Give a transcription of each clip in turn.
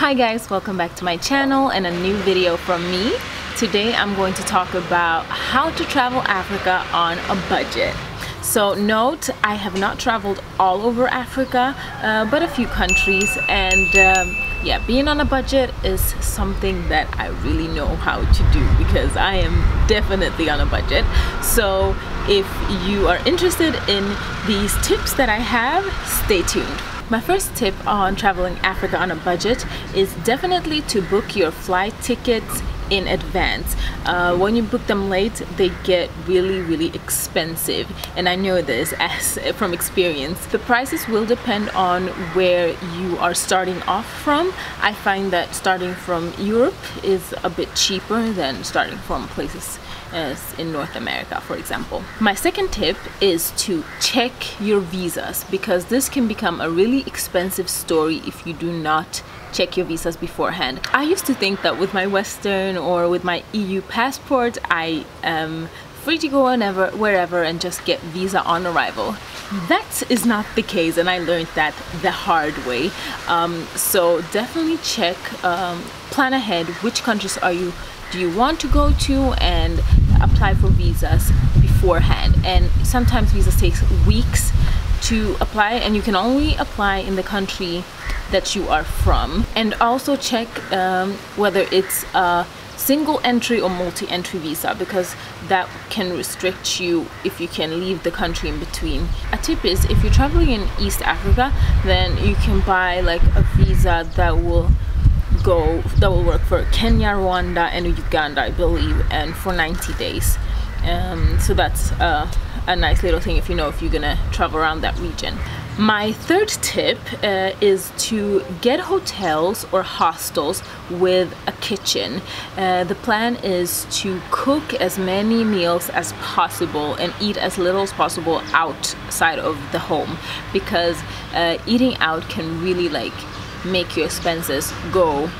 Hi guys, welcome back to my channel and a new video from me. Today I'm going to talk about how to travel Africa on a budget. So note, I have not traveled all over Africa, but a few countries, and yeah, being on a budget is something that I really know how to do because I am definitely on a budget. So if you are interested in these tips that I have, stay tuned. My first tip on traveling Africa on a budget is definitely to book your flight tickets in advance. When you book them late, they get really expensive, and I know this from experience. The prices will depend on where you are starting off from. I find that starting from Europe is a bit cheaper than starting from places as in North America, for example. My second tip is to check your visas, because this can become a really expensive story if you do not check your visas beforehand. I used to think that with my Western or with my EU passport, I am free to go wherever and just get visa on arrival. That is not the case, and I learned that the hard way. So definitely check, plan ahead which countries do you want to go to, and apply for visas beforehand. And sometimes visas takes weeks to apply, and you can only apply in the country that you are from. And also check whether it's a single entry or multi-entry visa, because that can restrict you if you can leave the country in between. A tip is, if you're traveling in East Africa, then you can buy like a visa that will work for Kenya, Rwanda and Uganda, I believe, and for 90 days. So that's a nice little thing if you're gonna travel around that region. My third tip is to get hotels or hostels with a kitchen. The plan is to cook as many meals as possible and eat as little as possible outside of the home, because eating out can really make your expenses go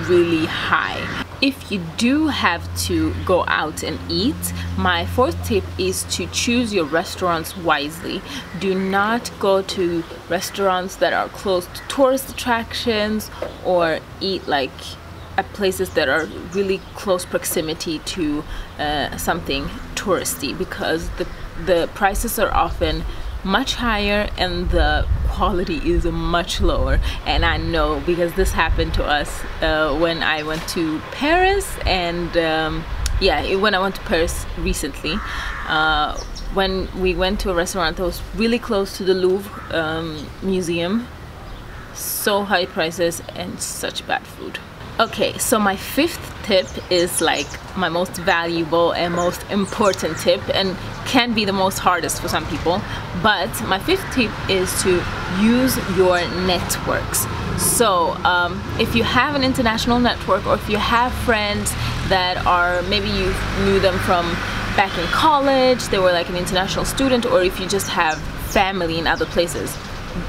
really high. If you do have to go out and eat, my fourth tip is to choose your restaurants wisely. Do not go to restaurants that are close to tourist attractions, or eat at places that are really close proximity to something touristy, because the prices are often much higher and the quality is much lower. And I know, because this happened to us when I went to Paris, and yeah, when I went to Paris recently, when we went to a restaurant that was really close to the Louvre museum. So high prices and such bad food. Okay, so my fifth tip is my most valuable and most important tip, and can be the most hardest for some people. But my fifth tip is to use your networks. So if you have an international network, or if you have friends that are, maybe you knew them from back in college, they were an international student, or if you just have family in other places,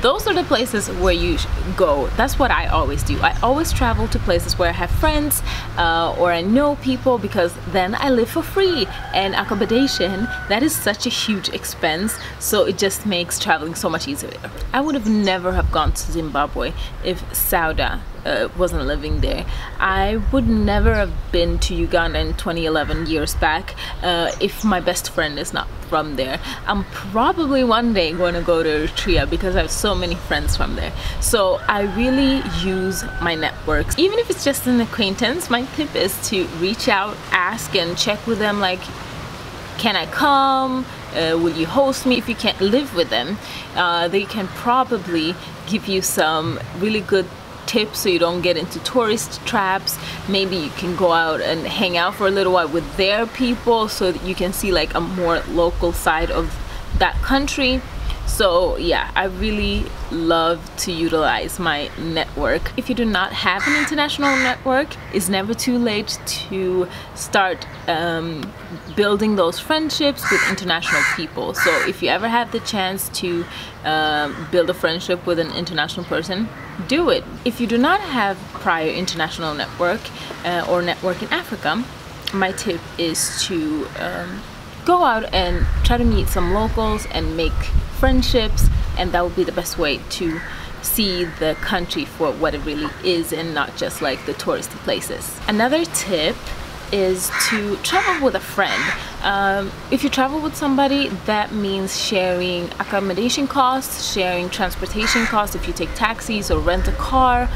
those are the places where you go. That's what I always do. I always travel to places where I have friends or I know people, because then I live for free, and accommodation, that is such a huge expense, so it just makes traveling so much easier. I would have never have gone to Zimbabwe if Sauda wasn't living there. I would never have been to Uganda in 2011, years back, if my best friend is not from there. I'm probably one day going to go to Eritrea because I have so many friends from there. So I really use my networks. Even if it's just an acquaintance, my tip is to reach out, ask and check with them, can I come? Will you host me? If you can't live with them, they can probably give you some really good tips so you don't get into tourist traps. Maybe you can go out and hang out for a little while with their people, so that you can see a more local side of that country. So yeah, I really love to utilize my network. If you do not have an international network, it's never too late to start building those friendships with international people. So if you ever have the chance to build a friendship with an international person, do it. If you do not have prior international network or network in Africa, my tip is to go out and try to meet some locals and make friendships, and that would be the best way to see the country for what it really is and not just like the touristy places. Another tip is to travel with a friend. If you travel with somebody, that means sharing accommodation costs, sharing transportation costs if you take taxis or rent a car.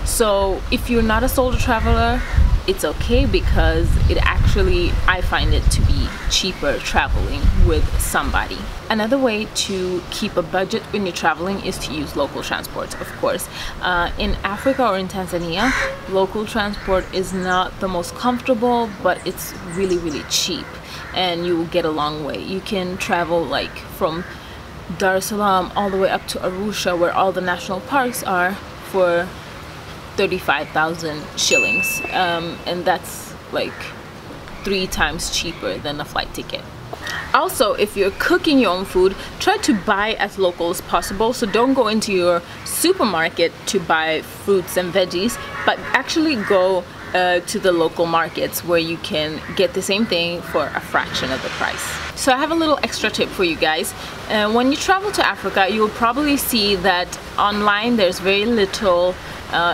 So if you're not a solo traveler, it's okay, because it actually, I find it to be cheaper traveling with somebody. Another way to keep a budget when you're traveling is to use local transport, of course. In Africa or in Tanzania, local transport is not the most comfortable, but it's really, really cheap, and you will get a long way. You can travel like from Dar es Salaam all the way up to Arusha, where all the national parks are, for 35,000 shillings, and that's like 3 times cheaper than a flight ticket. Also, if you're cooking your own food, try to buy as local as possible. So don't go into your supermarket to buy fruits and veggies, but actually go to the local markets where you can get the same thing for a fraction of the price. So I have a little extra tip for you guys. When you travel to Africa, you'll probably see that online there's very little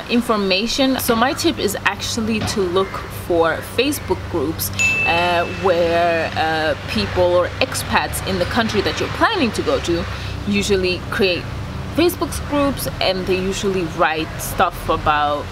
information. So my tip is actually to look for Facebook groups where people or expats in the country that you're planning to go to usually create Facebook groups, and they usually write stuff about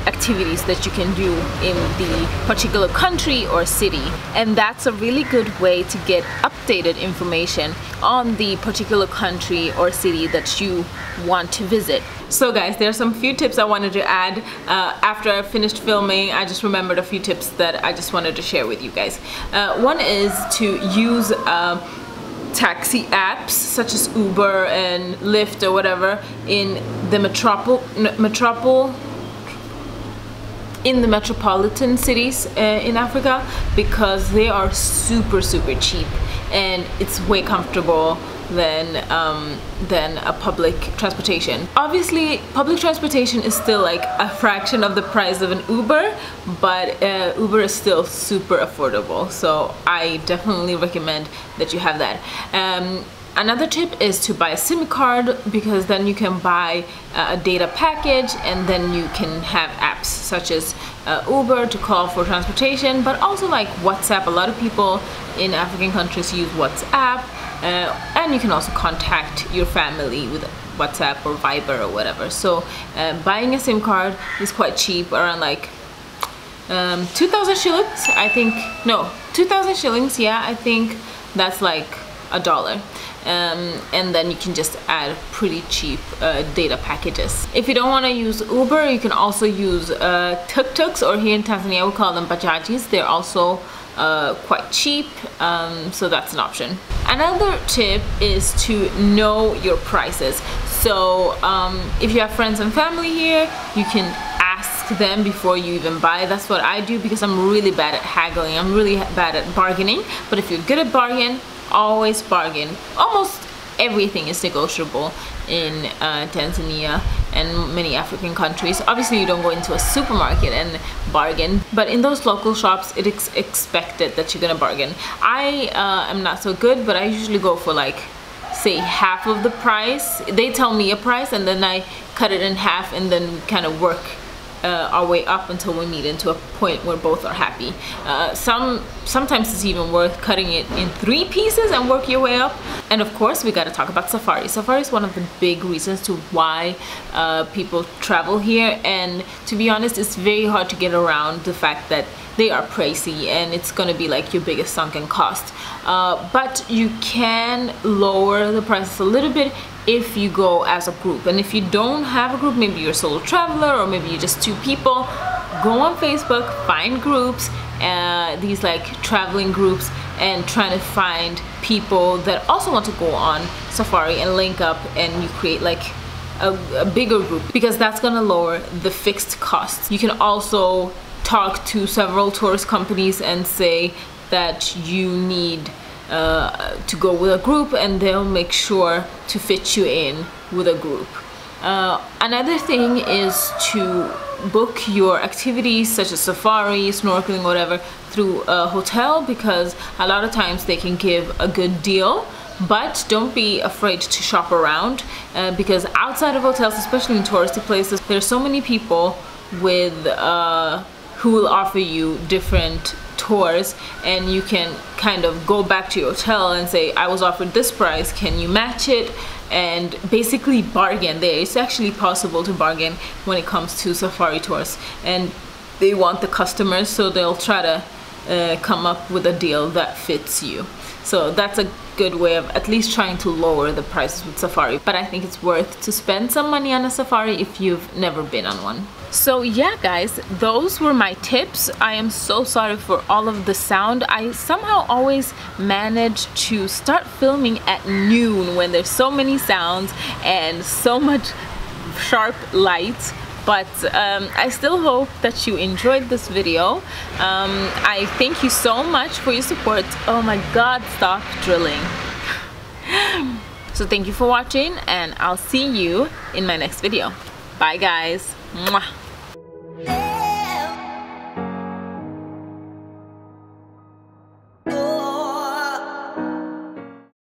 activities that you can do in the particular country or city, and that's a really good way to get updated information on the particular country or city that you want to visit. So guys, there are some few tips I wanted to add. After I finished filming, I just remembered a few tips that I just wanted to share with you guys. One is to use taxi apps such as Uber and Lyft or whatever in the metropolitan cities in Africa, because they are super cheap, and it's way comfortable than a public transportation. Obviously, public transportation is still like a fraction of the price of an Uber, but Uber is still super affordable, so I definitely recommend that you have that. Another tip is to buy a SIM card, because then you can buy a data package, and then you can have apps such as Uber to call for transportation, but also like WhatsApp. A lot of people in African countries use WhatsApp, and you can also contact your family with WhatsApp or Viber or whatever. So buying a SIM card is quite cheap, around like 2,000 shillings, I think. No, 2,000 shillings, yeah, I think that's like $1. And then you can just add pretty cheap data packages. If you don't want to use Uber, you can also use tuk-tuks, or here in Tanzania we call them bajajis. They're also quite cheap, so that's an option. Another tip is to know your prices. So if you have friends and family here, you can ask them before you even buy. That's what I do, because I'm really bad at haggling. I'm really bad at bargaining. But if you're good at bargain, always bargain. Almost everything is negotiable in Tanzania and many African countries. Obviously you don't go into a supermarket and bargain, but in those local shops it is expected that you're gonna bargain. I am not so good, but I usually go for like, say, half of the price. They tell me a price and then I cut it in half, and then kind of work our way up until we meet into a point where both are happy. Sometimes it's even worth cutting it in 3 pieces and work your way up. And of course we got to talk about safari. Safari is one of the big reasons to why people travel here, and to be honest, it's very hard to get around the fact that they are pricey and it's going to be like your biggest sunken cost. But you can lower the prices a little bit if you go as a group. And if you don't have a group, maybe you're a solo traveler or maybe you're just 2 people, go on Facebook, find groups, these like traveling groups, and trying to find people that also want to go on safari and link up, and you create like a bigger group, because that's gonna lower the fixed costs. You can also talk to several tourist companies and say that you need to go with a group, and they'll make sure to fit you in with a group. Another thing is to book your activities such as safari, snorkeling, whatever, through a hotel, because a lot of times they can give a good deal But don't be afraid to shop around because outside of hotels, especially in touristy places, there's so many people with who will offer you different tours, and you can kind of go back to your hotel and say, I was offered this price, can you match it? And basically bargain there. It's actually possible to bargain when it comes to safari tours, and they want the customers, so they'll try to come up with a deal that fits you. So that's a good way of at least trying to lower the prices with safari. But I think it's worth to spend some money on a safari if you've never been on one. So yeah guys, those were my tips. I am so sorry for all of the sound. I somehow always manage to start filming at noon when there's so many sounds and so much sharp light. But I still hope that you enjoyed this video. I thank you so much for your support. Oh my god, stop drilling. So thank you for watching, and I'll see you in my next video. Bye guys. Mwah.